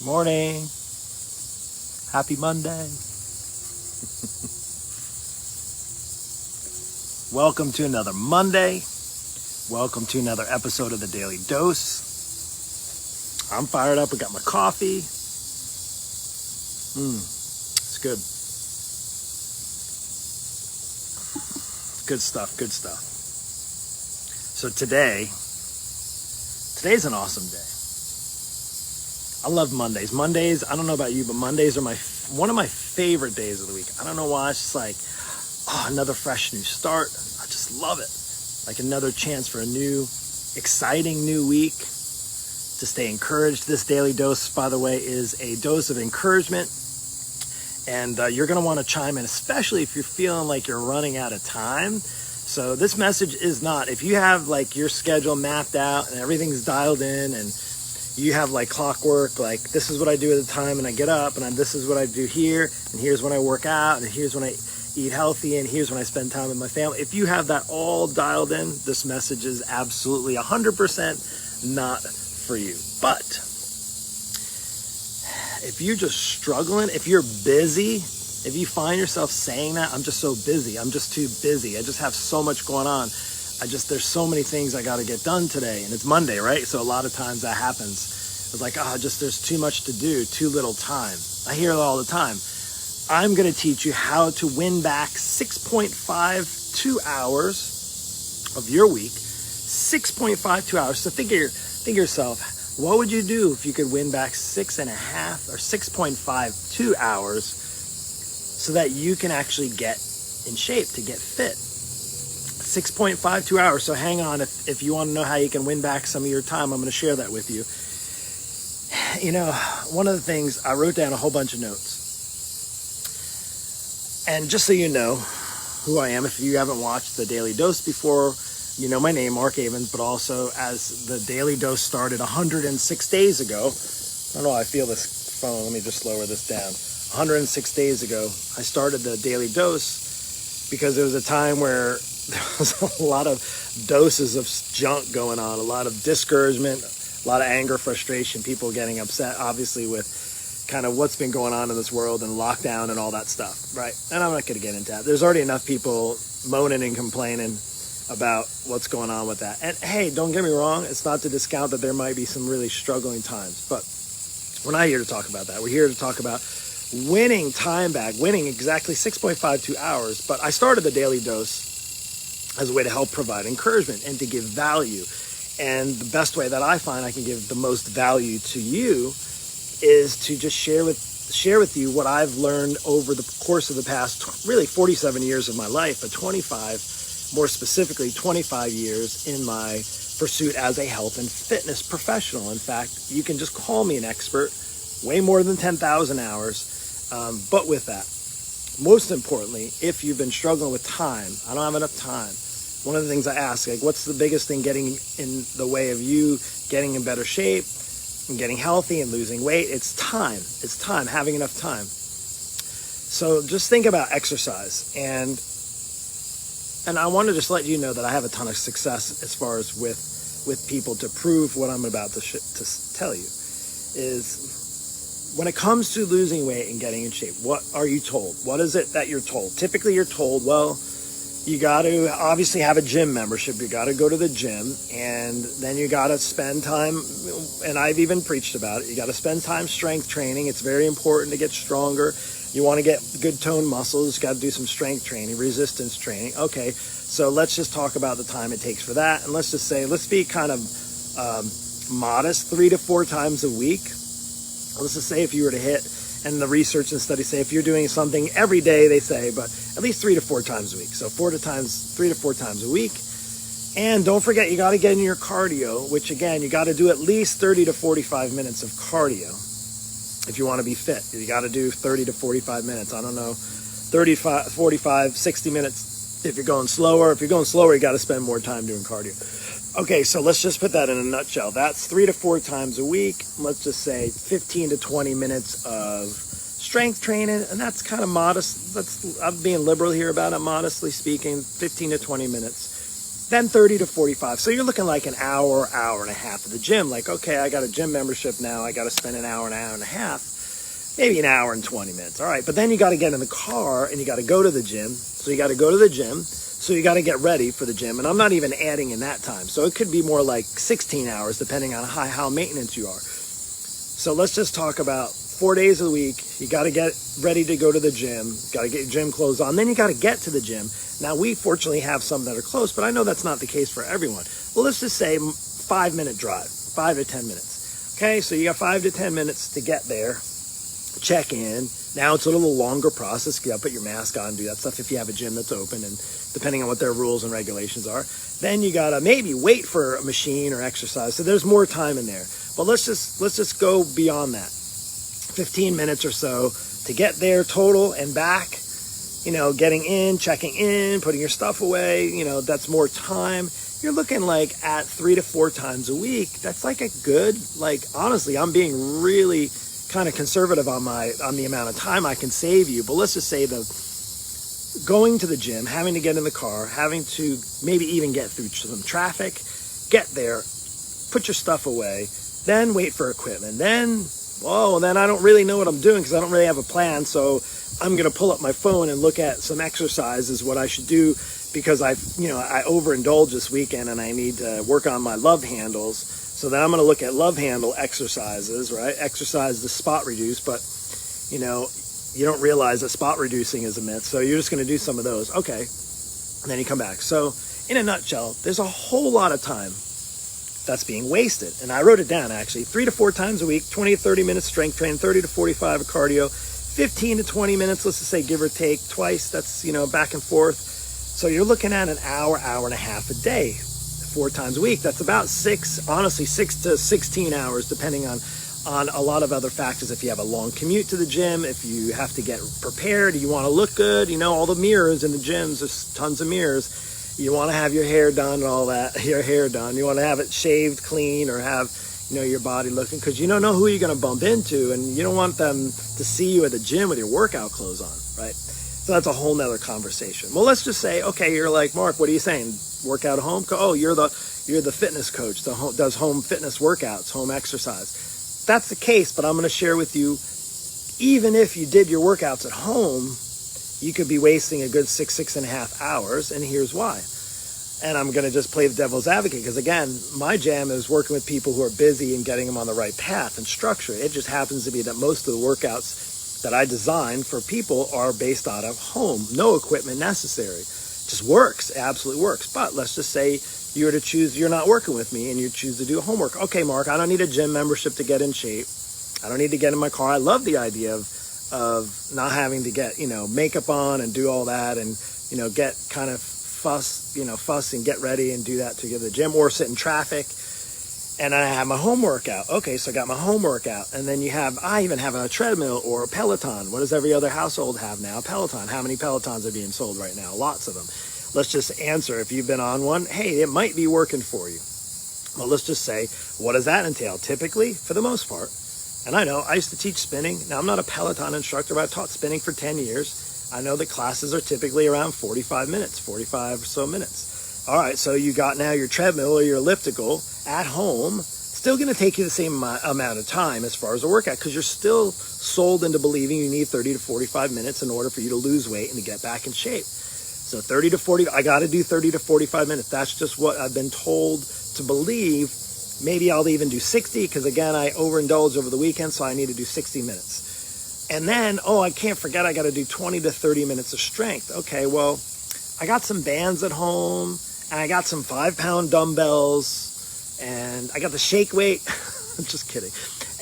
Morning. Happy Monday. Welcome to another Monday. Welcome to another episode of the Daily Dose. I'm fired up. I got my coffee. It's good. Good stuff. Good stuff. So today's an awesome day. I love Mondays. Mondays, I don't know about you, but Mondays are one of my favorite days of the week. I don't know why. It's just like, another fresh new start. I just love it. Like another chance for a new, exciting new week to stay encouraged. This daily dose, by the way, is a dose of encouragement. And you're going to want to chime in, especially if you're feeling like you're running out of time. So this message is not, if you have like your schedule mapped out and everything's dialed in and you have like clockwork, like this is what I do at the time and I get up and this is what I do here and here's when I work out and here's when I eat healthy and here's when I spend time with my family. If you have that all dialed in, this message is absolutely 100% not for you. But if you're just struggling, if you're busy, if you find yourself saying that, I'm just so busy, I'm just too busy, I just have so much going on, there's so many things I got to get done today, and it's Monday, right? So a lot of times that happens. It's like, there's too much to do, too little time. I hear it all the time. I'm going to teach you how to win back 6.52 hours of your week. 6.52 hours. So think yourself, what would you do if you could win back 6.5 or 6.52 hours so that you can actually get in shape, to get fit? 6.52 hours. So hang on, if you want to know how you can win back some of your time, I'm going to share that with you. You know, one of the things, I wrote down a whole bunch of notes. And just so you know who I am, if you haven't watched the Daily Dose before, you know my name, Mark Avens, but also as the Daily Dose started 106 days ago, I don't know, I feel this phone, let me just lower this down. 106 days ago, I started the Daily Dose because there was a time where there was a lot of doses of junk going on, a lot of discouragement, a lot of anger, frustration, people getting upset, obviously, with kind of what's been going on in this world and lockdown and all that stuff, right? And I'm not going to get into that. There's already enough people moaning and complaining about what's going on with that. And hey, don't get me wrong, it's not to discount that there might be some really struggling times, but we're not here to talk about that. We're here to talk about winning time back, winning exactly 6.52 hours. But I started the Daily Dose as a way to help provide encouragement and to give value. And the best way that I find I can give the most value to you is to just share with you what I've learned over the course of the past really 47 years of my life, but 25, more specifically 25 years in my pursuit as a health and fitness professional. In fact, you can just call me an expert, way more than 10,000 hours. But with that, most importantly, if you've been struggling with time, I don't have enough time. One of the things I ask, like, what's the biggest thing getting in the way of you getting in better shape and getting healthy and losing weight? It's time. It's time, having enough time. So just think about exercise. And I want to just let you know that I have a ton of success as far as with people to prove what I'm about to tell you is when it comes to losing weight and getting in shape, what are you told? What is it that you're told? Typically you're told, well, you got to obviously have a gym membership. You got to go to the gym, and then you got to spend time, and I've even preached about it, you got to spend time strength training. It's very important to get stronger. You want to get good toned muscles, got to do some strength training, resistance training. Okay, so let's just talk about the time it takes for that, and let's be kind of modest, 3 to 4 times a week. Let's just say if you were to hit, and the research and studies say if you're doing something every day, they say, but at least 3 to 4 times a week. So 3 to 4 times a week. And don't forget, you got to get in your cardio, which again, you got to do at least 30 to 45 minutes of cardio if you want to be fit. You got to do 30 to 45 minutes. I don't know, 35, 45, 60 minutes if you're going slower. If you're going slower, you got to spend more time doing cardio. Okay, so let's just put that in a nutshell. That's 3 to 4 times a week. Let's just say 15 to 20 minutes of strength training, and that's kind of modest. I'm being liberal here about it, modestly speaking, 15 to 20 minutes. then 30 to 45. So you're looking like an hour, hour and a half at the gym. Like, okay, I got a gym membership now. I got to spend an hour and a half, maybe an hour and 20 minutes. All right, but then you got to get in the car and you got to go to the gym. So you got to go to the gym. So you got to get ready for the gym. And I'm not even adding in that time. So it could be more like 16 hours depending on how maintenance you are. So let's just talk about 4 days a week. You got to get ready to go to the gym. Got to get your gym clothes on. Then you got to get to the gym. Now, we fortunately have some that are close, but I know that's not the case for everyone. Well, let's just say 5-minute drive, 5 to 10 minutes. Okay, so you got 5 to 10 minutes to get there, check in. Now it's a little longer process. You got to put your mask on, do that stuff if you have a gym that's open, and depending on what their rules and regulations are. Then you got to maybe wait for a machine or exercise. So there's more time in there. But let's just go beyond that. 15 minutes or so to get there total and back. You know, getting in, checking in, putting your stuff away, you know, that's more time. You're looking like at 3 to 4 times a week. That's like a good, like, honestly, I'm being really kind of conservative on the amount of time I can save you. But let's just say going to the gym, having to get in the car, having to maybe even get through some traffic, get there, put your stuff away, then wait for equipment. Then I don't really know what I'm doing because I don't really have a plan. So I'm going to pull up my phone and look at some exercises, what I should do, because I overindulged this weekend and I need to work on my love handles. So then I'm going to look at love handle exercises, right? Exercise to spot reduce, but you know, you don't realize that spot reducing is a myth. So you're just going to do some of those. Okay. And then you come back. So in a nutshell, there's a whole lot of time that's being wasted. And I wrote it down actually. 3 to 4 times a week, 20 to 30 minutes strength training, 30 to 45 of cardio, 15 to 20 minutes, let's just say give or take twice. That's, you know, back and forth. So you're looking at an hour, hour and a half a day, 4 times a week. That's about 6 to 16 hours, depending on a lot of other factors. If you have a long commute to the gym, if you have to get prepared, you want to look good, you know, all the mirrors in the gyms, there's tons of mirrors. You want to have your hair done and all that, your hair done. You want to have it shaved clean or have, you know, your body looking, because you don't know who you're going to bump into, and you don't want them to see you at the gym with your workout clothes on, right? So that's a whole nother conversation. Well, let's just say, okay, you're like, Mark, what are you saying? Work out at home? Oh, you're the fitness coach that does home fitness workouts, home exercise. That's the case, but I'm going to share with you, even if you did your workouts at home, you could be wasting a good 6.5 hours, and here's why. And I'm going to just play the devil's advocate, because again, my jam is working with people who are busy and getting them on the right path and structure. It just happens to be that most of the workouts that I design for people are based out of home. No equipment necessary. Just works. It absolutely works. But let's just say you were to choose, you're not working with me and you choose to do homework. Okay, Mark, I don't need a gym membership to get in shape. I don't need to get in my car. I love the idea of not having to get, you know, makeup on and do all that and, you know, get kind of fuss and get ready and do that to get to the gym or sit in traffic. And I have my home workout. Okay, so I got my home workout. And then I even have a treadmill or a Peloton. What does every other household have now? A Peloton. How many Pelotons are being sold right now? Lots of them. Let's just answer. If you've been on one, hey, it might be working for you. Well, let's just say, what does that entail? Typically, for the most part, and I know, I used to teach spinning. Now, I'm not a Peloton instructor, but I've taught spinning for 10 years. I know the classes are typically around 45 or so minutes. All right, so you got now your treadmill or your elliptical at home, still going to take you the same amount of time as far as a workout, because you're still sold into believing you need 30 to 45 minutes in order for you to lose weight and to get back in shape. So 30 to 40, I got to do 30 to 45 minutes. That's just what I've been told to believe. Maybe I'll even do 60, because again, I overindulged over the weekend, so I need to do 60 minutes. And then, I can't forget, I got to do 20 to 30 minutes of strength. Okay, well, I got some bands at home, and I got some 5-pound dumbbells, and I got the shake weight. I'm just kidding.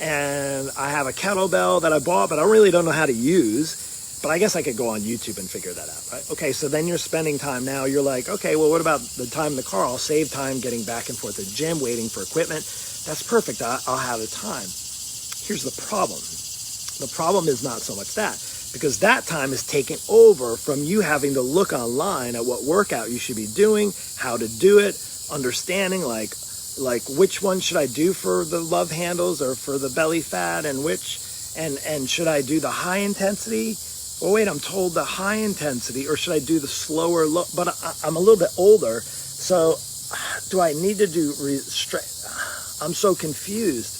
And I have a kettlebell that I bought, but I really don't know how to use. But I guess I could go on YouTube and figure that out, right? Okay, so then you're spending time now. You're like, okay, well, what about the time in the car? I'll save time getting back and forth to the gym, waiting for equipment. That's perfect. I'll have the time. Here's the problem. The problem is not so much that, because that time is taken over from you having to look online at what workout you should be doing, how to do it, understanding like which one should I do for the love handles or for the belly fat, and and should I do the high intensity? Well, wait, I'm told the high intensity, or should I do the slower low? But I'm a little bit older, So do I need to do, I'm so confused.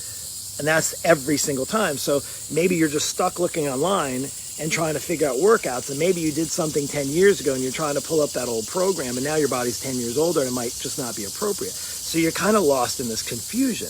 And that's every single time. So maybe you're just stuck looking online and trying to figure out workouts. And maybe you did something 10 years ago and you're trying to pull up that old program, and now your body's 10 years older and it might just not be appropriate. So you're kind of lost in this confusion.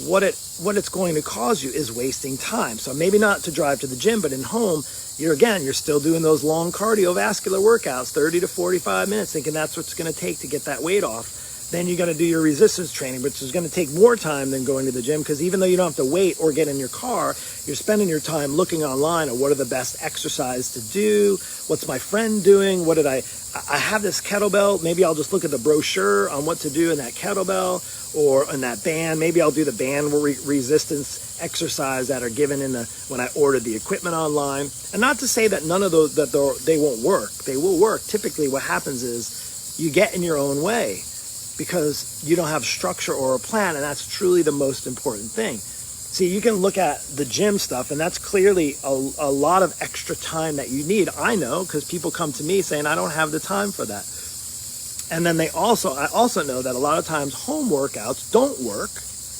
What it's going to cause you is wasting time. So maybe not to drive to the gym, but in home, you're still doing those long cardiovascular workouts, 30 to 45 minutes, thinking that's what's going to take to get that weight off. Then you're going to do your resistance training, which is going to take more time than going to the gym, because even though you don't have to wait or get in your car, you're spending your time looking online at what are the best exercise to do, what's my friend doing, I have this kettlebell, maybe I'll just look at the brochure on what to do in that kettlebell or in that band. Maybe I'll do the band resistance exercise that are given when I ordered the equipment online. And not to say that none of those, they won't work. They will work. Typically what happens is you get in your own way, because you don't have structure or a plan, and that's truly the most important thing. See, you can look at the gym stuff, and that's clearly a lot of extra time that you need. I know, because people come to me saying, I don't have the time for that. And then I also know that a lot of times home workouts don't work.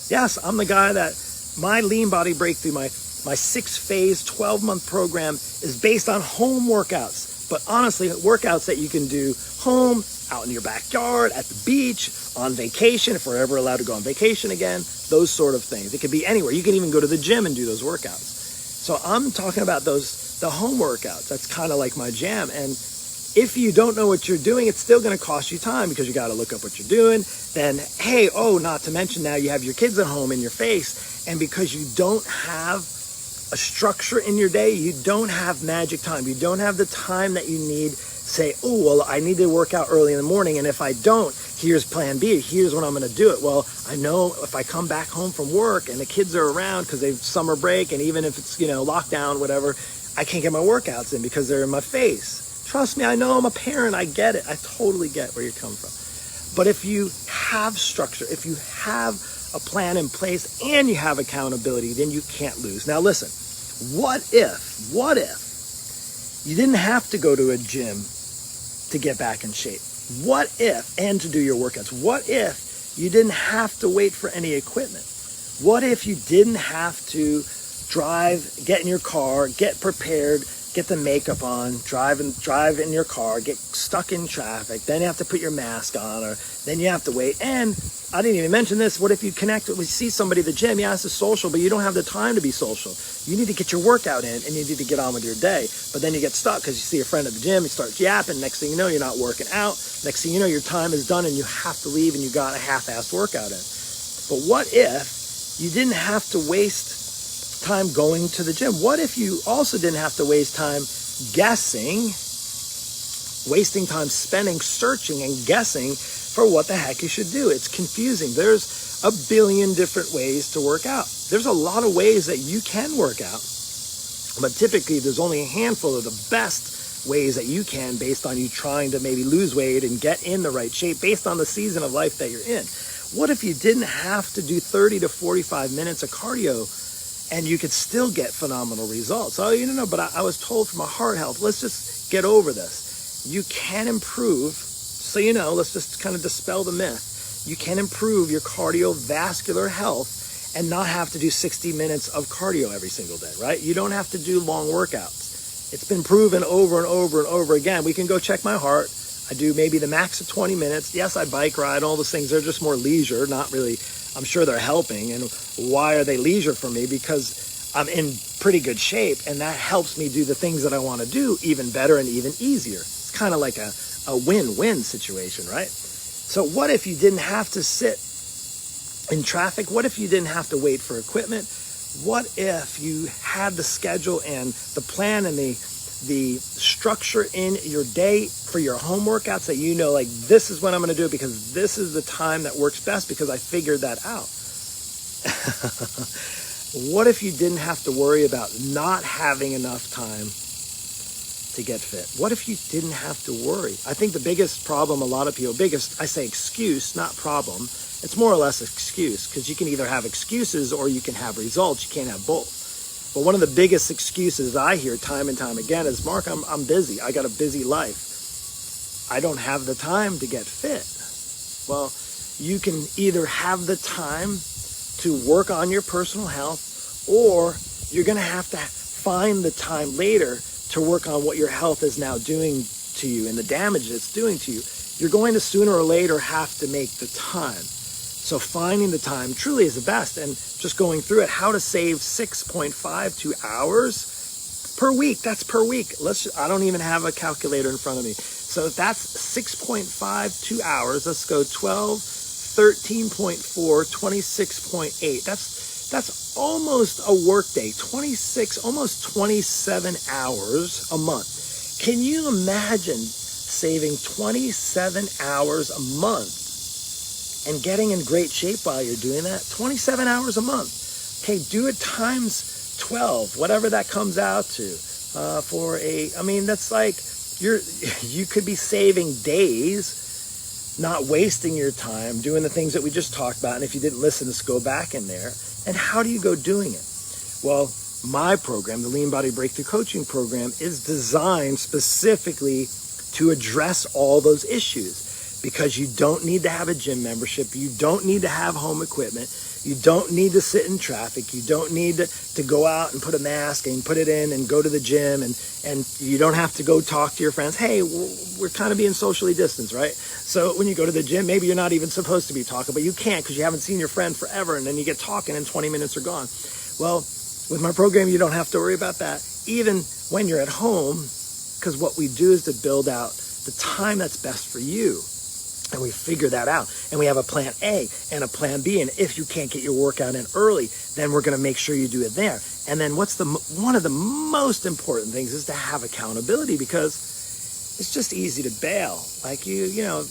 Yes, I'm the guy that my Lean Body Breakthrough, my 6-phase, 12-month program is based on home workouts. But honestly, workouts that you can do home, out in your backyard, at the beach, on vacation, if we're ever allowed to go on vacation again, those sort of things. It could be anywhere. You can even go to the gym and do those workouts. So I'm talking about the home workouts. That's kind of like my jam. And if you don't know what you're doing, it's still going to cost you time, because you got to look up what you're doing. Then, not to mention now you have your kids at home in your face. And because you don't have a structure in your day, you don't have magic time. You don't have the time that you need. Say, I need to work out early in the morning, and if I don't, here's plan B. Here's when I'm going to do it. Well, I know if I come back home from work and the kids are around because they've summer break, and even if it's, lockdown, whatever, I can't get my workouts in because they're in my face. Trust me, I know, I'm a parent. I get it. I totally get where you're coming from. But if you have structure, if you have a plan in place and you have accountability, then you can't lose. Now listen, what if you didn't have to go to a gym to get back in shape? What if, and to do your workouts, what if you didn't have to wait for any equipment? What if you didn't have to drive, get in your car, get prepared, get the makeup on, drive in your car, get stuck in traffic, then you have to put your mask on, or then you have to wait. And I didn't even mention this, what if you see somebody at the gym, yeah, it's a social, but you don't have the time to be social. You need to get your workout in, and you need to get on with your day. But then you get stuck because you see a friend at the gym, you start yapping, next thing you know, you're not working out. Next thing you know, your time is done and you have to leave and you got a half-assed workout in. But what if you didn't have to waste time going to the gym? What if you also didn't have to waste time wasting time spending, searching and guessing for what the heck you should do? It's confusing. There's a billion different ways to work out. There's a lot of ways that you can work out, but typically there's only a handful of the best ways that you can, based on you trying to maybe lose weight and get in the right shape based on the season of life that you're in. What if you didn't have to do 30 to 45 minutes of cardio and you could still get phenomenal results? But I was told from a heart health, let's just get over this. You can improve. So, let's just kind of dispel the myth. You can improve your cardiovascular health and not have to do 60 minutes of cardio every single day, right? You don't have to do long workouts. It's been proven over and over and over again. We can go check my heart. I do maybe the max of 20 minutes. Yes, I bike ride, all those things. They're just more leisure, not really. I'm sure they're helping. And why are they leisure for me? Because I'm in pretty good shape, and that helps me do the things that I want to do even better and even easier. It's kind of like a win-win situation, right? So what if you didn't have to sit in traffic? What if you didn't have to wait for equipment? What if you had the schedule and the plan and the structure in your day for your home workouts that like, this is when I'm going to do it because this is the time that works best because I figured that out? What if you didn't have to worry about not having enough time to get fit? What if you didn't have to worry? I think the biggest problem, I say excuse, not problem. It's more or less excuse, because you can either have excuses or you can have results. You can't have both. But one of the biggest excuses I hear time and time again is, Mark, I'm busy. I got a busy life. I don't have the time to get fit. Well, you can either have the time to work on your personal health, or you're going to have to find the time later to work on what your health is now doing to you and the damage it's doing to you. You're going to sooner or later have to make the time. So finding the time truly is the best, and just going through it, how to save 6.52 hours per week. That's per week. I don't even have a calculator in front of me. So if that's 6.52 hours, let's go 12, 13.4, 26.8. That's almost a work day, 26, almost 27 hours a month. Can you imagine saving 27 hours a month and getting in great shape while you're doing that? 27 hours a month. Okay, do it times 12, whatever that comes out to. That's like you could be saving days, not wasting your time doing the things that we just talked about. And if you didn't listen, just go back in there. And how do you go doing it? Well, my program, the Lean Body Breakthrough Coaching Program, is designed specifically to address all those issues, because you don't need to have a gym membership. You don't need to have home equipment. You don't need to sit in traffic. You don't need to go out and put a mask and put it in and go to the gym. And you don't have to go talk to your friends. Hey, we're kind of being socially distanced, right? So when you go to the gym, maybe you're not even supposed to be talking, but you can't because you haven't seen your friend forever. And then you get talking and 20 minutes are gone. Well, with my program, you don't have to worry about that, even when you're at home, because what we do is to build out the time that's best for you. And we figure that out. And we have a plan A and a plan B. And if you can't get your workout in early, then we're going to make sure you do it there. And then one of the most important things is to have accountability, because it's just easy to bail. Like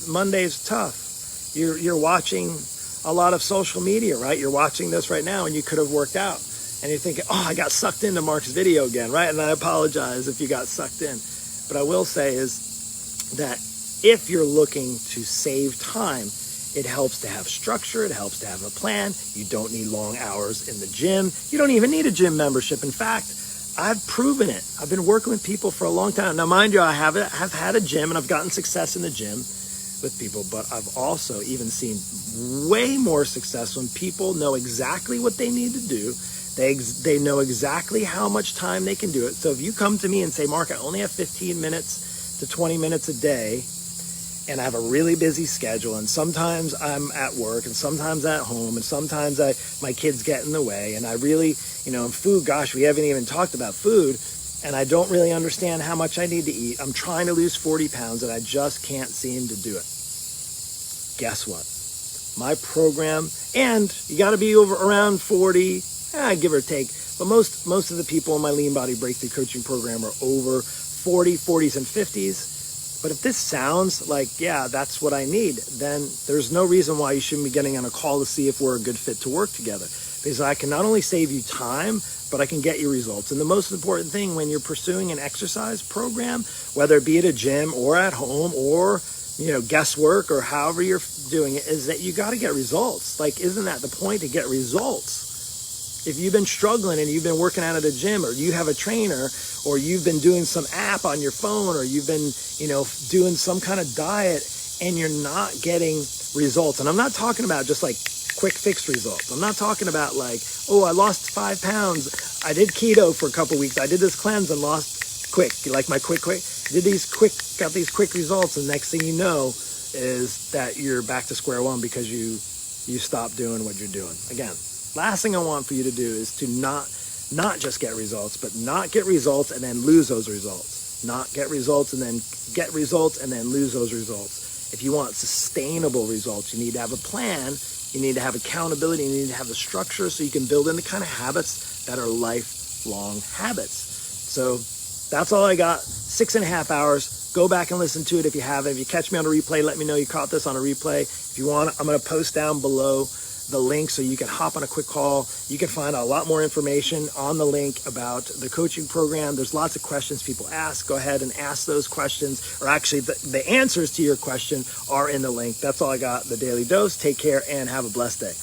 Monday's tough. You're watching a lot of social media, right? You're watching this right now and you could have worked out. And you're thinking, I got sucked into Mark's video again, right? And I apologize if you got sucked in. But I will say is that if you're looking to save time, it helps to have structure. It helps to have a plan. You don't need long hours in the gym. You don't even need a gym membership. In fact, I've proven it. I've been working with people for a long time. Now, mind you, I've had a gym and I've gotten success in the gym with people, but I've also even seen way more success when people know exactly what they need to do. They know exactly how much time they can do it. So if you come to me and say, Mark, I only have 15 minutes to 20 minutes a day, and I have a really busy schedule, and sometimes I'm at work, and sometimes at home, and sometimes my kids get in the way, and I really, food, gosh, we haven't even talked about food, and I don't really understand how much I need to eat. I'm trying to lose 40 pounds, and I just can't seem to do it. Guess what? My program, and you got to be around 40, give or take, but most of the people in my Lean Body Breakthrough Coaching Program are over 40, 40s, and 50s. But if this sounds like, that's what I need, then there's no reason why you shouldn't be getting on a call to see if we're a good fit to work together. Because I can not only save you time, but I can get you results. And the most important thing when you're pursuing an exercise program, whether it be at a gym or at home or, guesswork or however you're doing it, is that you got to get results. Like, isn't that the point, to get results? If you've been struggling and you've been working out at a gym, or you have a trainer, or you've been doing some app on your phone, or you've been, doing some kind of diet and you're not getting results. And I'm not talking about just like quick fix results. I'm not talking about like, I lost 5 pounds. I did keto for a couple weeks. I did this cleanse and lost quick. You like my quick? Got these quick results. And next thing you know is that you're back to square one because you stopped doing what you're doing. Again, last thing I want for you to do is to not just get results, but not get results and then lose those results. Not get results and then get results and then lose those results. If you want sustainable results, you need to have a plan. You need to have accountability. You need to have the structure so you can build in the kind of habits that are lifelong habits. So that's all I got. 6.5 hours. Go back and listen to it if you haven't. If you catch me on a replay, let me know you caught this on a replay. If you want, I'm going to post down below the link so you can hop on a quick call. You can find a lot more information on the link about the coaching program. There's lots of questions people ask. Go ahead and ask those questions, or actually the answers to your question are in the link. That's all I got. The Daily Dose. Take care and have a blessed day.